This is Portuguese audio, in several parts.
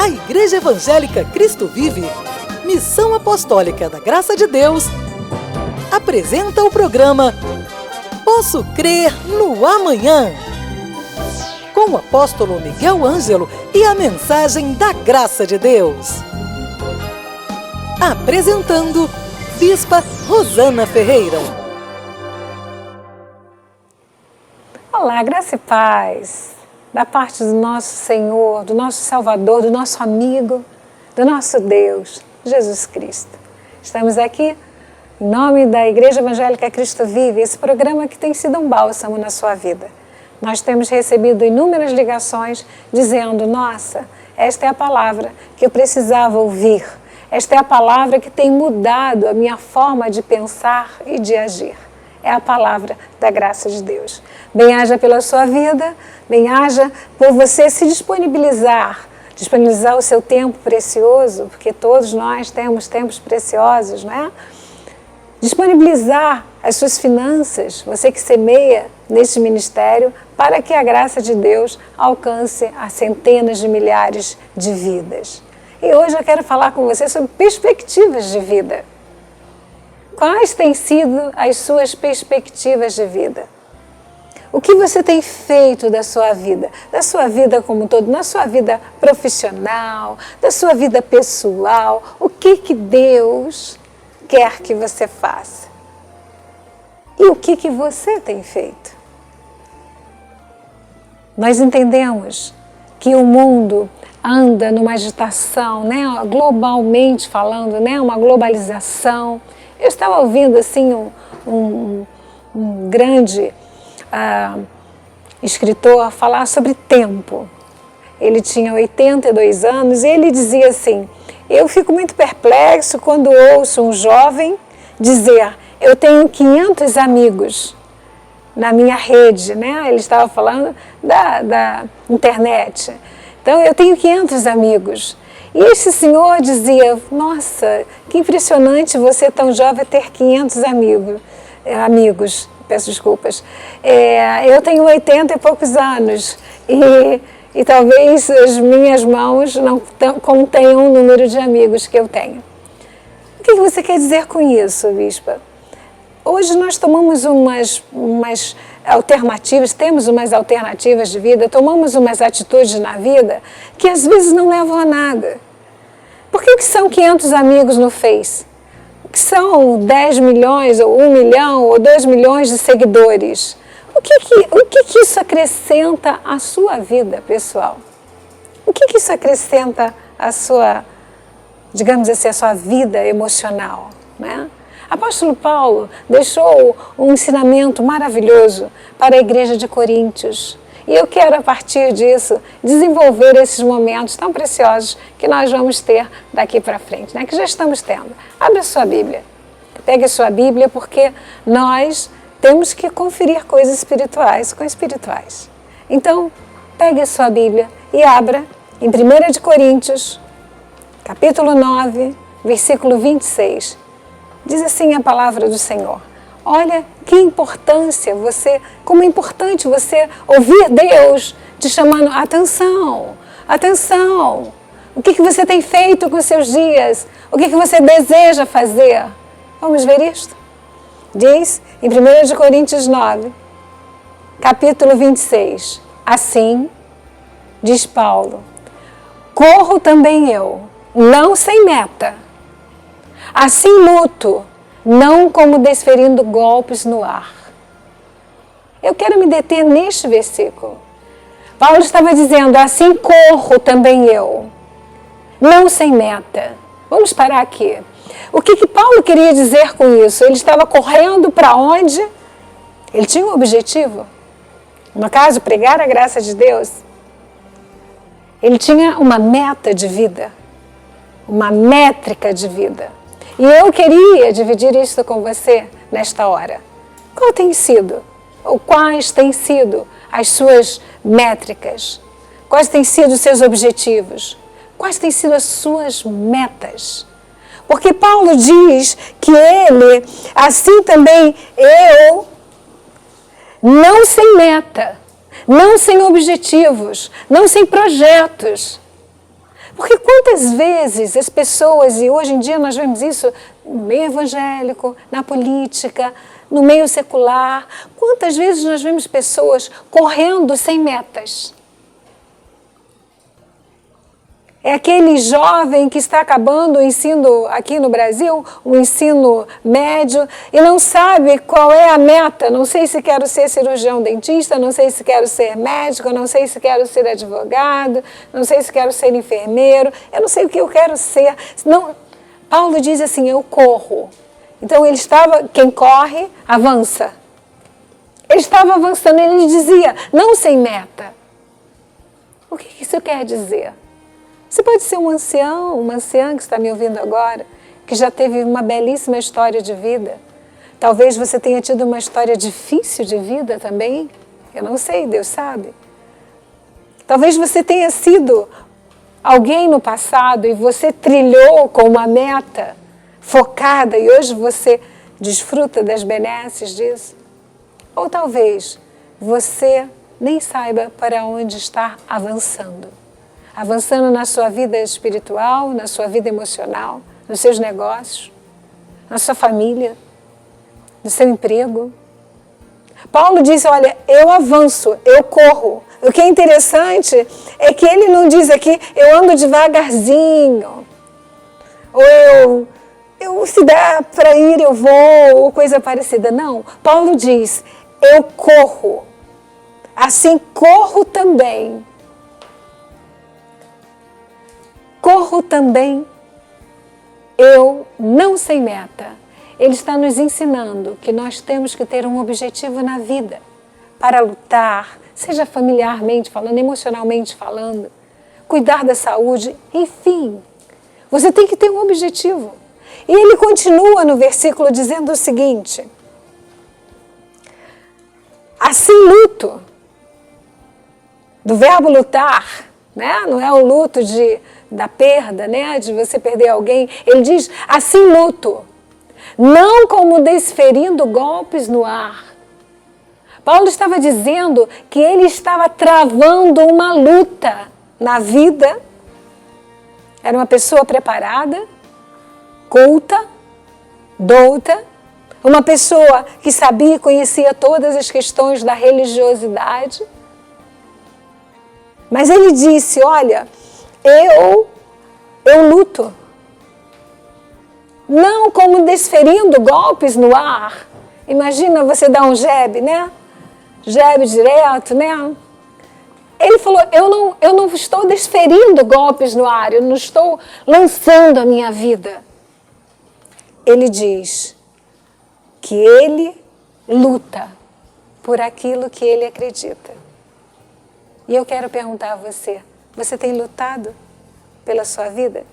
A Igreja Evangélica Cristo Vive, Missão Apostólica da Graça de Deus, apresenta o programa Posso Crer no Amanhã, com o apóstolo Miguel Ângelo e a mensagem da Graça de Deus. Apresentando Bispa Rosana Ferreira. Olá, graça e paz, da parte do nosso Senhor, do nosso Salvador, do nosso amigo, do nosso Deus, Jesus Cristo. Estamos aqui em nome da Igreja Evangélica Cristo Vive, esse programa que tem sido um bálsamo na sua vida. Nós temos recebido inúmeras ligações dizendo, nossa, esta é a palavra que eu precisava ouvir. Esta é a palavra que tem mudado a minha forma de pensar e de agir. É a palavra da graça de Deus. Bem-haja pela sua vida, bem-haja por você se disponibilizar o seu tempo precioso, porque todos nós temos tempos preciosos, não é? Disponibilizar as suas finanças, você que semeia neste ministério, para que a graça de Deus alcance a centenas de milhares de vidas. E hoje eu quero falar com você sobre perspectivas de vida. Quais têm sido as suas perspectivas de vida? O que você tem feito da sua vida como um todo, na sua vida profissional, da sua vida pessoal? O que Deus quer que você faça? E o que você tem feito? Nós entendemos que o mundo anda numa agitação, né? Globalmente falando, né? Uma globalização. Eu estava ouvindo assim um grande escritor falar sobre tempo. Ele tinha 82 anos e ele dizia assim, eu fico muito perplexo quando ouço um jovem dizer, eu tenho 500 amigos na minha rede, né? Ele estava falando da internet. Então, eu tenho 500 amigos. E esse senhor dizia, nossa, que impressionante você tão jovem ter 500 amigos, peço desculpas. Eu tenho 80 e poucos anos e talvez as minhas mãos não contenham o número de amigos que eu tenho. O que você quer dizer com isso, bispa? Hoje nós tomamos umas alternativas, temos umas alternativas de vida, tomamos umas atitudes na vida que às vezes não levam a nada. Por que são 500 amigos no Face? O que são 10 milhões, ou 1 milhão, ou 2 milhões de seguidores? O que isso acrescenta à sua vida pessoal? O que isso acrescenta à sua, digamos assim, à sua vida emocional, né? Apóstolo Paulo deixou um ensinamento maravilhoso para a igreja de Coríntios. E eu quero, a partir disso, desenvolver esses momentos tão preciosos que nós vamos ter daqui para frente, né? Que já estamos tendo. Abra a sua Bíblia. Pegue a sua Bíblia, porque nós temos que conferir coisas espirituais com espirituais. Então, pegue a sua Bíblia e abra em 1 de Coríntios, capítulo 9, versículo 26. Diz assim a palavra do Senhor. Olha que importância como é importante você ouvir Deus te chamando, atenção, atenção. O que você tem feito com os seus dias? O que você deseja fazer? Vamos ver isto? Diz em 1 de Coríntios 9, capítulo 26. Assim, diz Paulo, corro também eu, não sem meta. Assim luto, não como desferindo golpes no ar. Eu quero me deter neste versículo. Paulo estava dizendo, assim corro também eu, não sem meta. Vamos parar aqui. O que Paulo queria dizer com isso? Ele estava correndo para onde? Ele tinha um objetivo. No caso, pregar a graça de Deus. Ele tinha uma meta de vida, uma métrica de vida. E eu queria dividir isso com você nesta hora. Qual tem sido, ou quais têm sido as suas métricas? Quais têm sido os seus objetivos? Quais têm sido as suas metas? Porque Paulo diz que ele, assim também eu, não sem meta, não sem objetivos, não sem projetos. Porque quantas vezes as pessoas, e hoje em dia nós vemos isso no meio evangélico, na política, no meio secular, quantas vezes nós vemos pessoas correndo sem metas? É aquele jovem que está acabando o ensino aqui no Brasil, o ensino médio, e não sabe qual é a meta. Não sei se quero ser cirurgião dentista, não sei se quero ser médico, não sei se quero ser advogado, não sei se quero ser enfermeiro, eu não sei o que eu quero ser. Não, Paulo diz assim, eu corro. Então ele estava, quem corre, avança. Ele estava avançando, ele dizia, não sem meta. O que isso quer dizer? Você pode ser um ancião, uma anciã que está me ouvindo agora, que já teve uma belíssima história de vida. Talvez você tenha tido uma história difícil de vida também. Eu não sei, Deus sabe. Talvez você tenha sido alguém no passado e você trilhou com uma meta focada e hoje você desfruta das benesses disso. Ou talvez você nem saiba para onde está avançando. Avançando na sua vida espiritual, na sua vida emocional, nos seus negócios, na sua família, no seu emprego. Paulo diz, olha, eu avanço, eu corro. O que é interessante é que ele não diz aqui, eu ando devagarzinho, ou eu se dá para ir, eu vou, ou coisa parecida. Não, Paulo diz, eu corro, assim corro também. Corro também, eu não sem meta. Ele está nos ensinando que nós temos que ter um objetivo na vida para lutar, seja familiarmente falando, emocionalmente falando, cuidar da saúde, enfim. Você tem que ter um objetivo. E ele continua no versículo dizendo o seguinte, assim luto, do verbo lutar, né? Não é o luto da perda, né? De você perder alguém. Ele diz, assim luto, não como desferindo golpes no ar. Paulo estava dizendo que ele estava travando uma luta na vida. Era uma pessoa preparada, culta, douta, uma pessoa que sabia e conhecia todas as questões da religiosidade. Mas ele disse, olha, eu luto, não como desferindo golpes no ar. Imagina você dar um jab, né? Jab direto, né? Ele falou, eu não estou desferindo golpes no ar, eu não estou lançando a minha vida. Ele diz que ele luta por aquilo que ele acredita. E eu quero perguntar a você, você tem lutado pela sua vida?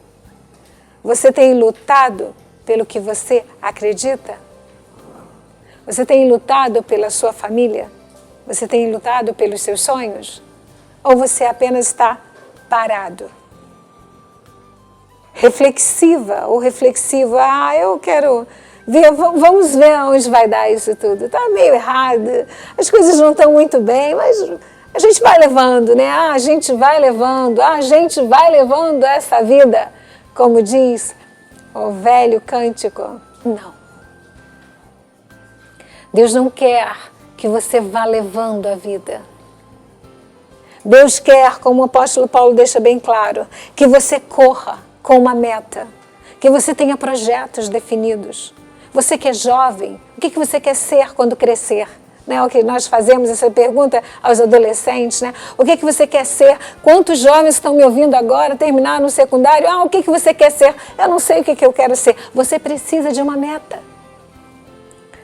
Você tem lutado pelo que você acredita? Você tem lutado pela sua família? Você tem lutado pelos seus sonhos? Ou você apenas está parado? Reflexiva ou reflexivo, eu quero ver, vamos ver onde vai dar isso tudo. Está meio errado, as coisas não estão muito bem, mas a gente vai levando, né? A gente vai levando essa vida, como diz o velho cântico. Não. Deus não quer que você vá levando a vida. Deus quer, como o apóstolo Paulo deixa bem claro, que você corra com uma meta, que você tenha projetos definidos. Você que é jovem, o que você quer ser quando crescer? Né, o que nós fazemos essa pergunta aos adolescentes, né? O que você quer ser? Quantos jovens estão me ouvindo agora, terminaram no secundário? O que você quer ser? Eu não sei o que eu quero ser. Você precisa de uma meta.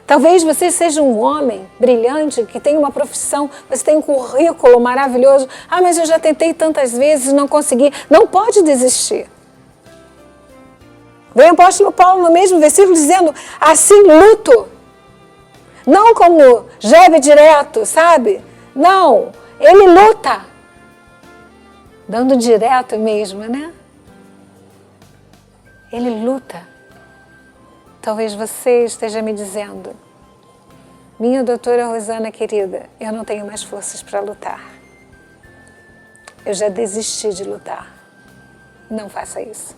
Talvez você seja um homem brilhante, que tem uma profissão, você tem um currículo maravilhoso. Mas eu já tentei tantas vezes e não consegui. Não pode desistir. Vem o apóstolo Paulo no mesmo versículo dizendo, assim luto. Não como jab direto, sabe? Não, ele luta. Dando direto mesmo, né? Ele luta. Talvez você esteja me dizendo, minha doutora Rosana querida, eu não tenho mais forças para lutar. Eu já desisti de lutar. Não faça isso.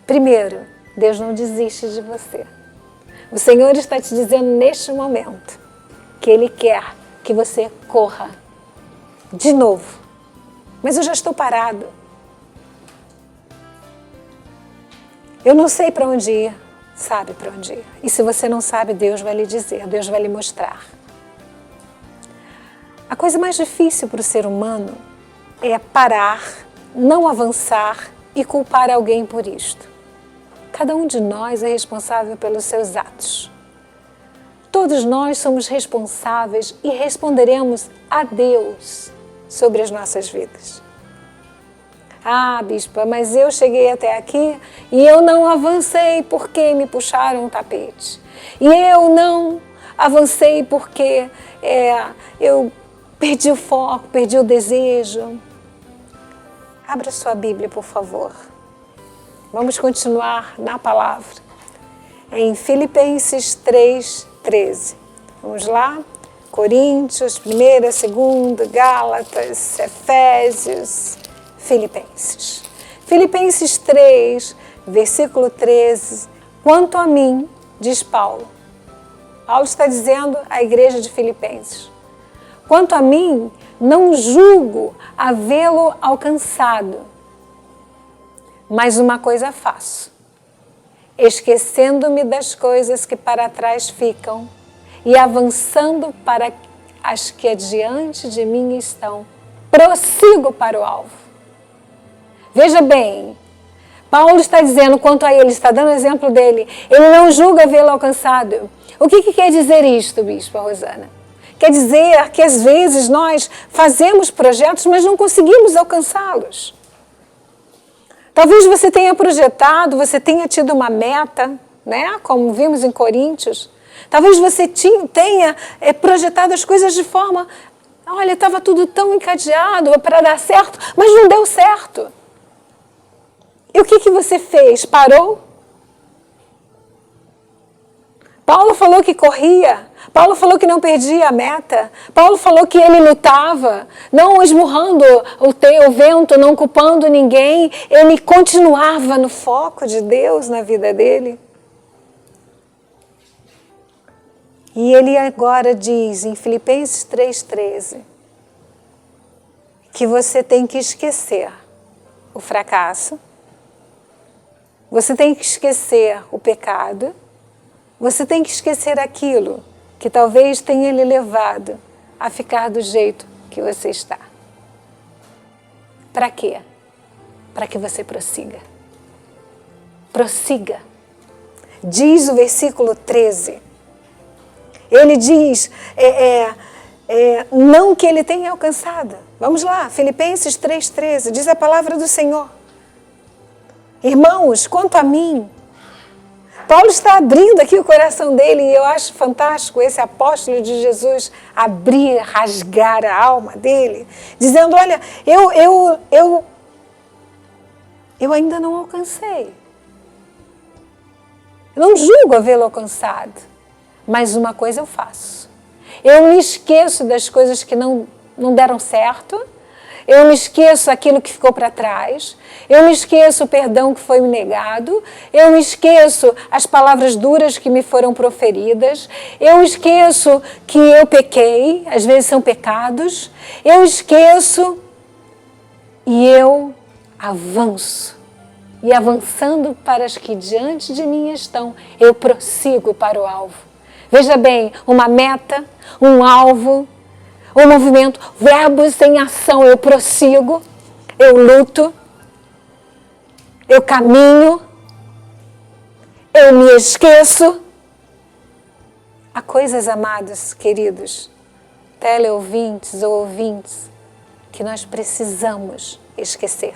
Primeiro, Deus não desiste de você. O Senhor está te dizendo neste momento que Ele quer que você corra de novo. Mas eu já estou parado. Eu não sei para onde ir. Sabe para onde ir. E se você não sabe, Deus vai lhe dizer, Deus vai lhe mostrar. A coisa mais difícil para o ser humano é parar, não avançar e culpar alguém por isto. Cada um de nós é responsável pelos seus atos. Todos nós somos responsáveis e responderemos a Deus sobre as nossas vidas. Ah, bispa, mas eu cheguei até aqui e eu não avancei porque me puxaram o tapete. E eu não avancei porque eu perdi o foco, perdi o desejo. Abra sua Bíblia, por favor. Vamos continuar na palavra. Em Filipenses 3:13. Vamos lá? Coríntios, 1ª, 2ª, Gálatas, Efésios, Filipenses. Filipenses 3, versículo 13. Quanto a mim, diz Paulo. Paulo está dizendo à igreja de Filipenses. Quanto a mim, não julgo havê-lo alcançado. Mas uma coisa faço, esquecendo-me das coisas que para trás ficam e avançando para as que adiante de mim estão, prossigo para o alvo. Veja bem, Paulo está dizendo, quanto a ele, está dando exemplo dele, ele não julga vê-lo alcançado. O que quer dizer isto, bispa Rosana? Quer dizer que às vezes nós fazemos projetos, mas não conseguimos alcançá-los. Talvez você tenha projetado, você tenha tido uma meta, né? Como vimos em Coríntios. Talvez você tenha projetado as coisas de forma, olha, estava tudo tão encadeado para dar certo, mas não deu certo. E o que você fez? Parou? Paulo falou que corria, Paulo falou que não perdia a meta, Paulo falou que ele lutava, não esmurrando o vento, não culpando ninguém, ele continuava no foco de Deus na vida dele. E ele agora diz em Filipenses 3:13 que você tem que esquecer o fracasso, você tem que esquecer o pecado, você tem que esquecer aquilo que talvez tenha lhe levado a ficar do jeito que você está. Para quê? Para que você prossiga. Prossiga. Diz o versículo 13. Ele diz, não que ele tenha alcançado. Vamos lá, Filipenses 3:13, diz a palavra do Senhor. Irmãos, quanto a mim, Paulo está abrindo aqui o coração dele e eu acho fantástico esse apóstolo de Jesus abrir, rasgar a alma dele, dizendo, olha, eu ainda não alcancei. Eu não julgo havê-lo alcançado, mas uma coisa eu faço. Eu me esqueço das coisas que não deram certo, eu me esqueço aquilo que ficou para trás, eu me esqueço o perdão que foi me negado, eu me esqueço as palavras duras que me foram proferidas, eu esqueço que eu pequei, às vezes são pecados, eu esqueço e eu avanço. E avançando para as que diante de mim estão, eu prossigo para o alvo. Veja bem, uma meta, um alvo, um movimento, verbos em ação, eu prossigo, eu luto, eu caminho, eu me esqueço. Há coisas, amados, queridos, teleouvintes ou ouvintes, que nós precisamos esquecer.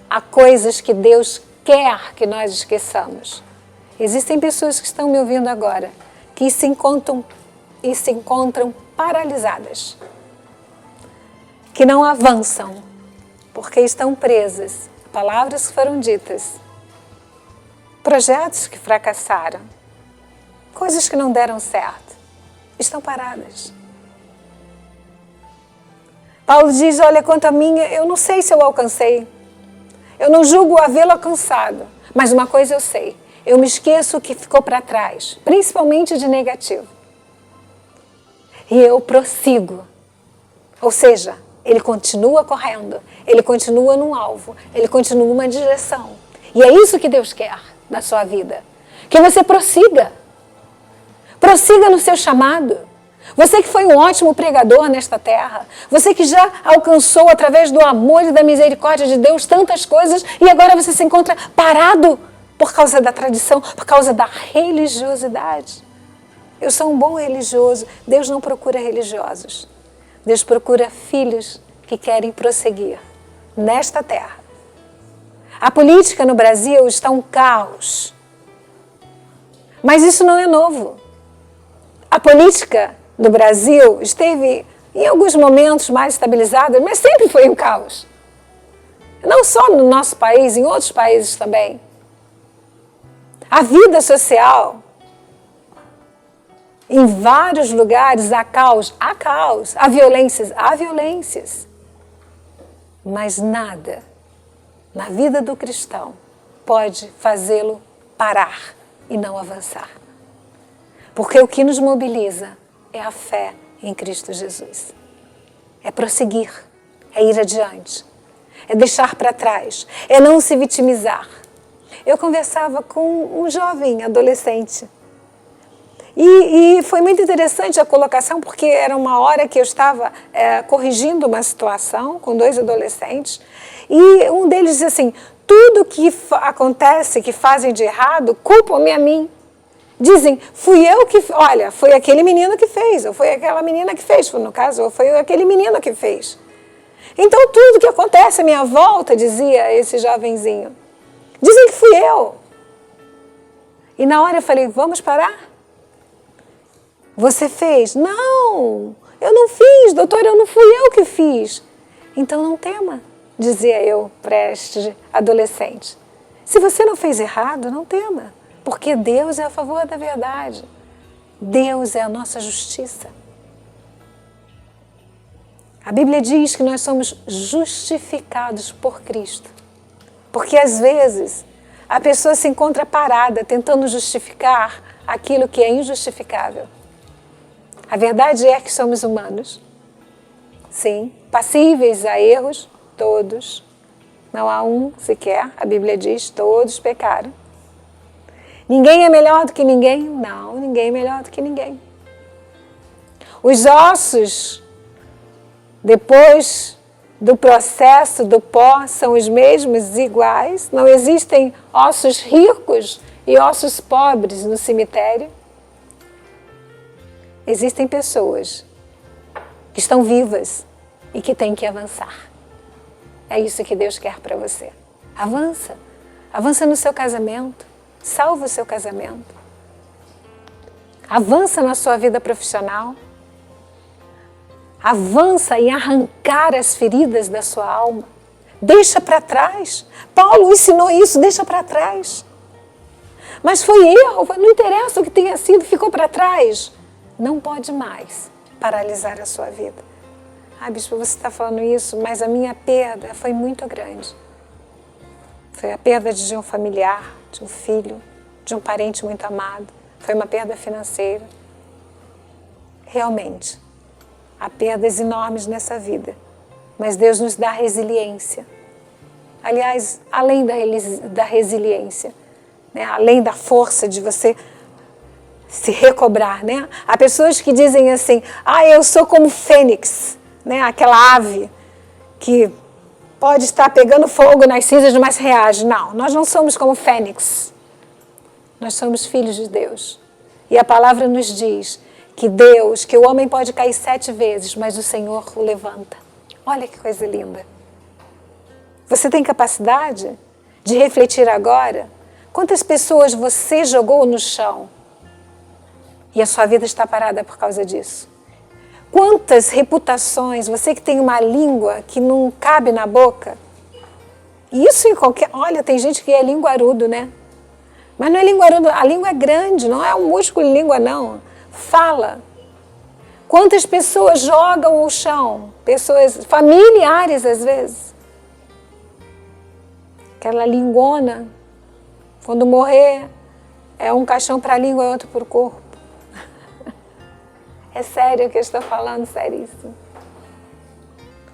Há coisas que Deus quer que nós esqueçamos. Existem pessoas que estão me ouvindo agora, que se encontram paralisadas, que não avançam, porque estão presas a palavras que foram ditas, projetos que fracassaram, coisas que não deram certo, estão paradas. Paulo diz, olha, quanto a mim, eu não sei se eu alcancei. Eu não julgo havê-lo alcançado. Mas uma coisa eu sei, eu me esqueço o que ficou para trás, principalmente de negativo. E eu prossigo. Ou seja, ele continua correndo, ele continua num alvo, ele continua numa direção. E é isso que Deus quer na sua vida. Que você prossiga. Prossiga no seu chamado. Você que foi um ótimo pregador nesta terra, você que já alcançou através do amor e da misericórdia de Deus tantas coisas e agora você se encontra parado por causa da tradição, por causa da religiosidade. Eu sou um bom religioso. Deus não procura religiosos. Deus procura filhos que querem prosseguir nesta terra. A política no Brasil está um caos. Mas isso não é novo. A política do Brasil esteve em alguns momentos mais estabilizada, mas sempre foi um caos. Não só no nosso país, em outros países também. A vida social, em vários lugares há caos, há violências. Mas nada na vida do cristão pode fazê-lo parar e não avançar. Porque o que nos mobiliza é a fé em Cristo Jesus. É prosseguir, é ir adiante, é deixar para trás, é não se vitimizar. Eu conversava com um jovem adolescente e foi muito interessante a colocação, porque era uma hora que eu estava corrigindo uma situação com dois adolescentes e um deles disse assim, tudo que acontece, que fazem de errado, culpam-me a mim. Dizem, fui eu que... Olha, foi aquele menino que fez, ou foi aquela menina que fez, no caso, ou foi aquele menino que fez. Então, tudo que acontece à minha volta, dizia esse jovenzinho, dizem que fui eu. E na hora eu falei, vamos parar? Você fez? Não, eu não fiz, doutor, não fui eu que fiz. Então não tema, dizia eu para este adolescente. Se você não fez errado, não tema. Porque Deus é a favor da verdade. Deus é a nossa justiça. A Bíblia diz que nós somos justificados por Cristo. Porque às vezes a pessoa se encontra parada tentando justificar aquilo que é injustificável. A verdade é que somos humanos. Sim, passíveis a erros, todos. Não há um sequer, a Bíblia diz, todos pecaram. Ninguém é melhor do que ninguém? Não, ninguém é melhor do que ninguém. Os ossos, depois do processo do pó, são os mesmos, iguais. Não existem ossos ricos e ossos pobres no cemitério. Existem pessoas que estão vivas e que têm que avançar. É isso que Deus quer para você. Avança. Avança no seu casamento. Salva o seu casamento. Avança na sua vida profissional. Avança em arrancar as feridas da sua alma. Deixa para trás. Paulo ensinou isso, deixa para trás. Mas foi erro, não interessa o que tenha sido, ficou para trás. Não pode mais paralisar a sua vida. Ah, bispo, você está falando isso, mas a minha perda foi muito grande. Foi a perda de um familiar, de um filho, de um parente muito amado. Foi uma perda financeira. Realmente, há perdas enormes nessa vida. Mas Deus nos dá resiliência. Aliás, além da resiliência, né? Além da força de você se recobrar, né? Há pessoas que dizem assim, eu sou como fênix, né? Aquela ave que pode estar pegando fogo nas cinzas, mas reage. Não, nós não somos como fênix. Nós somos filhos de Deus. E a palavra nos diz que o homem pode cair 7 vezes, mas o Senhor o levanta. Olha que coisa linda. Você tem capacidade de refletir agora quantas pessoas você jogou no chão e a sua vida está parada por causa disso? Quantas reputações, você que tem uma língua que não cabe na boca, isso em qualquer... Olha, tem gente que é linguarudo, né? Mas não é linguarudo, a língua é grande, não é um músculo de língua, não. Fala. Quantas pessoas jogam ao chão? Pessoas familiares, às vezes. Aquela lingona, quando morrer, é um caixão para a língua e outro para o corpo. É sério o que eu estou falando, seríssimo.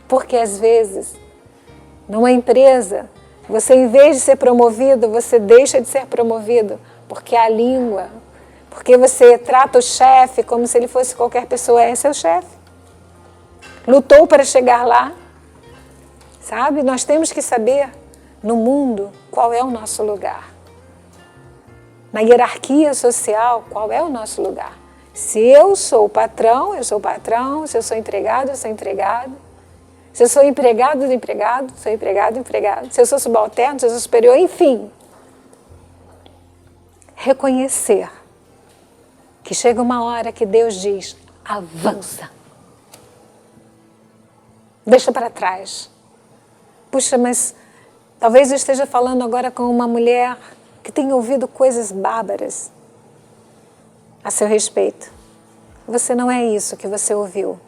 Porque às vezes, numa empresa, você, em vez de ser promovido, você deixa de ser promovido, porque a língua, porque você trata o chefe como se ele fosse qualquer pessoa, é seu chefe. Lutou para chegar lá, sabe? Nós temos que saber, no mundo, qual é o nosso lugar. Na hierarquia social, qual é o nosso lugar. Se eu sou patrão, eu sou patrão. Se eu sou empregado, eu sou empregado. Se eu sou empregado do empregado, sou empregado do empregado. Se eu sou subalterno, se eu sou superior, enfim. Reconhecer que chega uma hora que Deus diz, avança. Deixa para trás. Puxa, mas talvez eu esteja falando agora com uma mulher que tem ouvido coisas bárbaras a seu respeito. Você não é isso que você ouviu.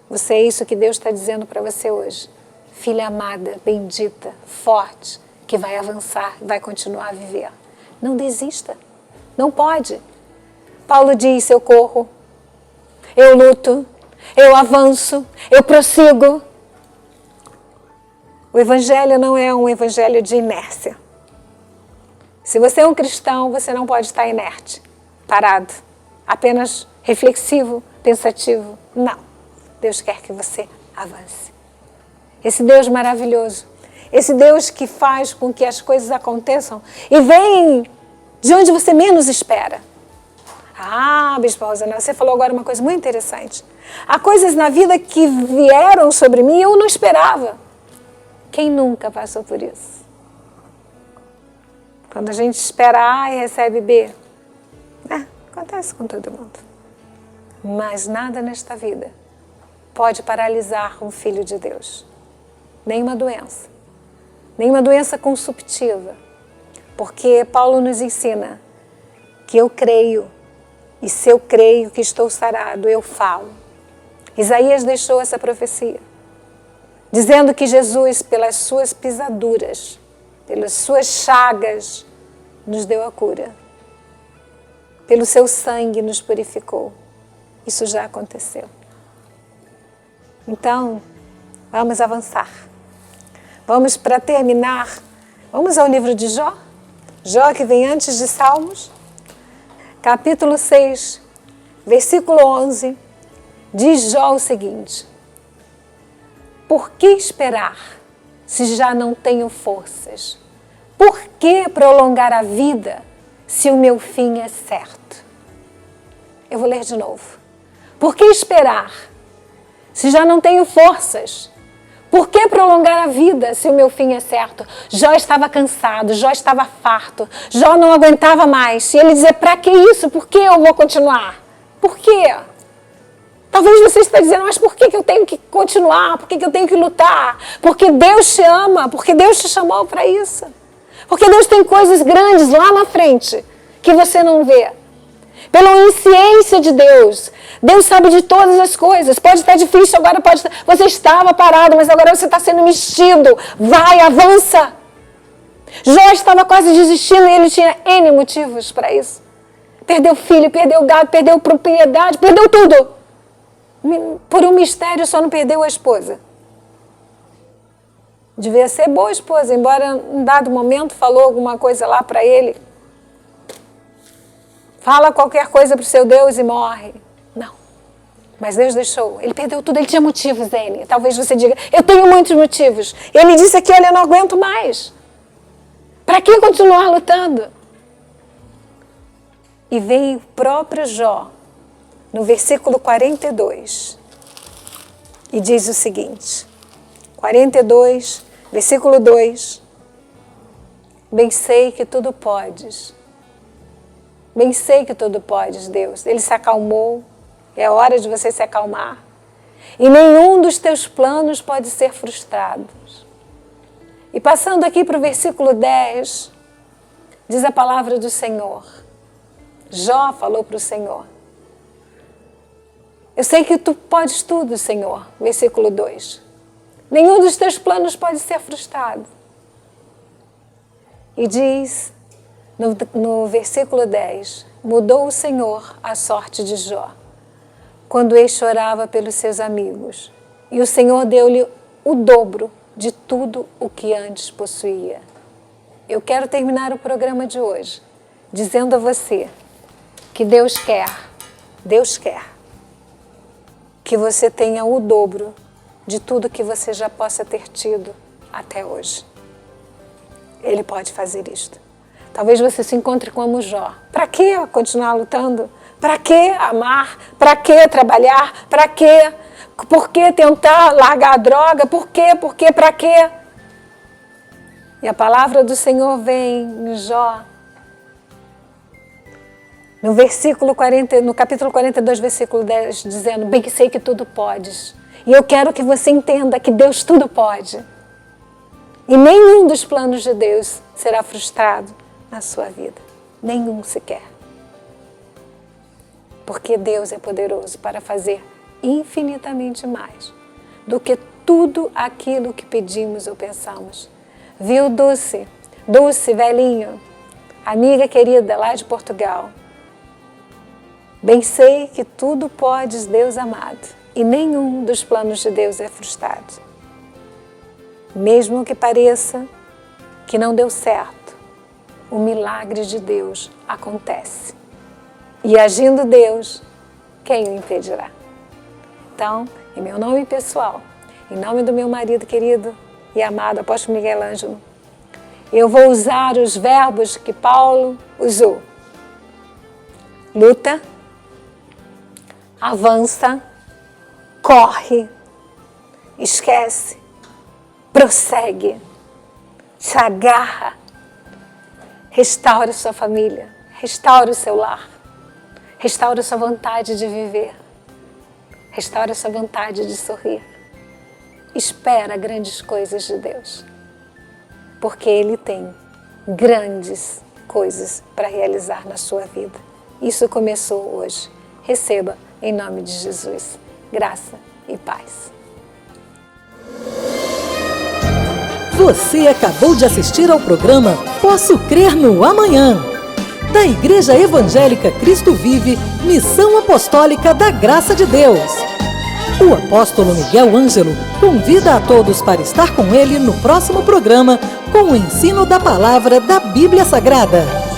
Você é isso que Deus está dizendo para você hoje. Filha amada, bendita, forte, que vai avançar, vai continuar a viver. Não desista. Não pode. Paulo diz, eu corro, eu luto, eu avanço, eu prossigo. O evangelho não é um evangelho de inércia. Se você é um cristão, você não pode estar inerte, parado, apenas reflexivo, pensativo. Não. Deus quer que você avance. Esse Deus maravilhoso, esse Deus que faz com que as coisas aconteçam e vem de onde você menos espera. Ah, Bispo Rosana, você falou agora uma coisa muito interessante. Há coisas na vida que vieram sobre mim e eu não esperava. Quem nunca passou por isso? Quando a gente espera A e recebe B. Acontece com todo mundo. Mas nada nesta vida pode paralisar um filho de Deus. Nenhuma doença consumptiva. Porque Paulo nos ensina que eu creio, e se eu creio que estou sarado, eu falo. Isaías deixou essa profecia, dizendo que Jesus, pelas suas pisaduras, pelas suas chagas, nos deu a cura. Pelo seu sangue nos purificou. Isso já aconteceu. Então, vamos avançar. Vamos, para terminar, vamos ao livro de Jó. Jó, que vem antes de Salmos. Capítulo 6, versículo 11, diz Jó o seguinte: por que esperar se já não tenho forças? Por que prolongar a vida se o meu fim é certo? Eu vou ler de novo. Por que esperar se já não tenho forças? Por que prolongar a vida se o meu fim é certo? Jó estava cansado, Jó estava farto, Jó não aguentava mais. E ele dizia, para que isso? Por que eu vou continuar? Por quê? Talvez você esteja dizendo, mas por que eu tenho que continuar? Por que eu tenho que lutar? Porque Deus te ama, porque Deus te chamou para isso. Porque Deus tem coisas grandes lá na frente que você não vê. Pela onisciência de Deus, Deus sabe de todas as coisas. Pode estar difícil, agora pode estar... Você estava parado, mas agora você está sendo mexido. Vai, avança. Jó estava quase desistindo e ele tinha N motivos para isso. Perdeu filho, perdeu gado, perdeu propriedade, perdeu tudo. Por um mistério só não perdeu a esposa. Devia ser boa esposa, embora em um dado momento falou alguma coisa lá para ele. Fala qualquer coisa para o seu Deus e morre. Não. Mas Deus deixou. Ele perdeu tudo, ele tinha motivos, N. Talvez você diga, eu tenho muitos motivos. Ele disse aqui, olha, eu não aguento mais. Para que continuar lutando? E vem o próprio Jó, no versículo 42, e diz o seguinte, 42, versículo 2, bem sei que tudo podes. Bem sei que tudo podes, Deus. Ele se acalmou, é hora de você se acalmar. E nenhum dos teus planos pode ser frustrado. E passando aqui para o versículo 10, diz a palavra do Senhor. Jó falou para o Senhor. Eu sei que tu podes tudo, Senhor. Versículo 2. Nenhum dos teus pode ser frustrado. E diz no versículo 10, mudou o Senhor a sorte de Jó, quando ele chorava pelos seus amigos, e o Senhor deu-lhe o dobro de tudo o que antes possuía. Eu quero terminar o programa de hoje dizendo a você que Deus quer que você tenha o dobro de tudo que você já possa ter tido até hoje. Ele pode fazer isto. Talvez você se encontre como Jó. Para que continuar lutando? Para que amar? Para que trabalhar? Para que? Por que tentar largar a droga? Por quê? Por quê? Para quê? E a palavra do Senhor vem em Jó, no capítulo 42, versículo 10, dizendo, bem que sei que tudo podes. E eu quero que você entenda que Deus tudo pode. E nenhum dos planos de Deus será frustrado na sua vida. Nenhum sequer. Porque Deus é poderoso para fazer infinitamente mais do que tudo aquilo que pedimos ou pensamos. Viu, Dulce, velhinho, amiga querida lá de Portugal. Bem sei que tudo podes, Deus amado, e nenhum dos planos de Deus é frustrado. Mesmo que pareça que não deu certo, o milagre de Deus acontece. E agindo Deus, quem o impedirá? Então, em meu nome pessoal, em nome do meu marido querido e amado, apóstolo Miguel Ângelo, eu vou usar os verbos que Paulo usou. Luta, avança, corre, esquece, prossegue, se agarra, restaure sua família, restaure o seu lar, restaure sua vontade de viver, restaure sua vontade de sorrir. Espera grandes coisas de Deus, porque Ele tem grandes coisas para realizar na sua vida. Isso começou hoje. Receba em nome de Jesus, graça e paz. Você acabou de assistir ao programa Posso Crer no Amanhã, da Igreja Evangélica Cristo Vive, Missão Apostólica da Graça de Deus. O apóstolo Miguel Ângelo convida a todos para estar com ele no próximo programa com o ensino da palavra da Bíblia Sagrada.